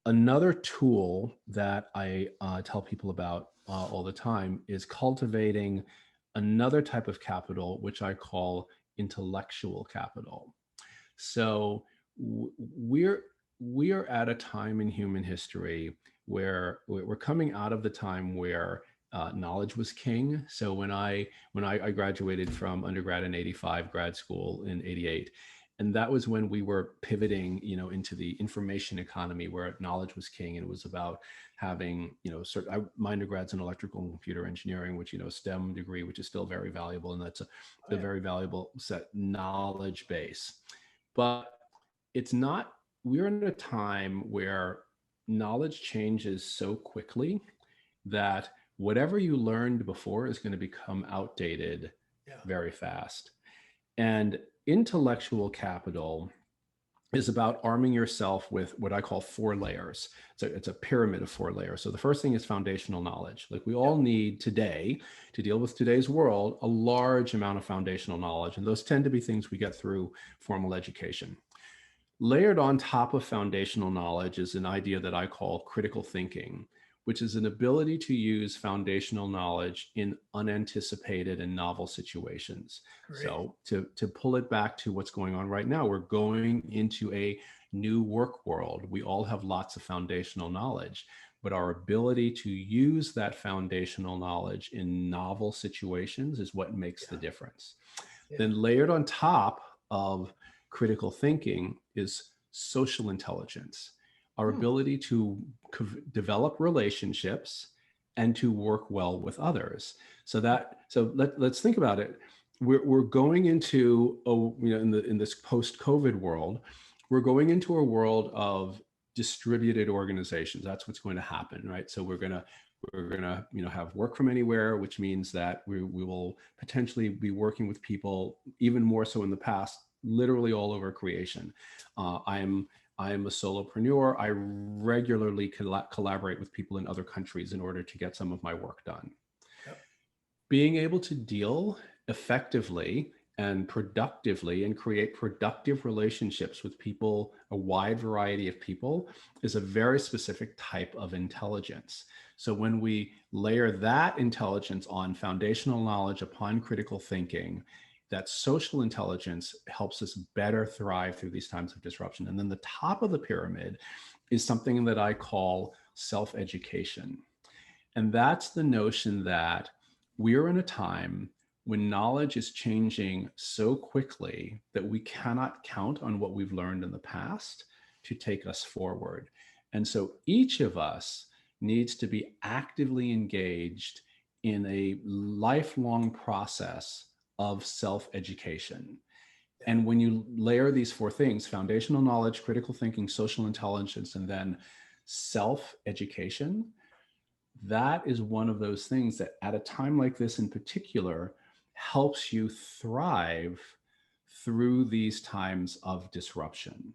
Another tool that I tell people about all the time is cultivating another type of capital, which I call intellectual capital. So we're we are at a time in human history where we're coming out of the time where knowledge was king. So when I graduated from undergrad in '85, grad school in '88, and that was when we were pivoting, into the information economy where knowledge was king, and it was about having, my undergrad's in electrical and computer engineering, which STEM degree, which is still very valuable, and that's Oh, a yeah. very valuable set knowledge base. But it's not, we're in a time where knowledge changes so quickly that whatever you learned before is going to become outdated Yeah. very fast. And intellectual capital is about arming yourself with what I call four layers. So it's a pyramid of four layers. So the first thing is foundational knowledge. Like we all Yep. need today to deal with today's world, a large amount of foundational knowledge. And those tend to be things we get through formal education. Layered on top of foundational knowledge is an idea that I call critical thinking, which is an ability to use foundational knowledge in unanticipated and novel situations. Great. So to pull it back to what's going on right now, we're going into a new work world. We all have lots of foundational knowledge, but our ability to use that foundational knowledge in novel situations is what makes the Yeah. difference. Yeah. Then layered on top of critical thinking is social intelligence, our Hmm. ability to develop relationships and to work well with others. So let's think about it. We're going into in this post-COVID world, we're going into a world of distributed organizations. That's what's going to happen, right? So we're gonna have work from anywhere, which means that we will potentially be working with people even more so in the past, literally all over creation. I am a solopreneur. I regularly collaborate with people in other countries in order to get some of my work done. Yep. Being able to deal effectively and productively and create productive relationships with people, a wide variety of people, is a very specific type of intelligence. So when we layer that intelligence on foundational knowledge upon critical thinking, that social intelligence helps us better thrive through these times of disruption. And then the top of the pyramid is something that I call self-education. And that's the notion that we're in a time when knowledge is changing so quickly that we cannot count on what we've learned in the past to take us forward. And so each of us needs to be actively engaged in a lifelong process of self-education. Yeah. And when you layer these four things, foundational knowledge, critical thinking, social intelligence, and then self-education, that is one of those things that at a time like this in particular helps you thrive through these times of disruption.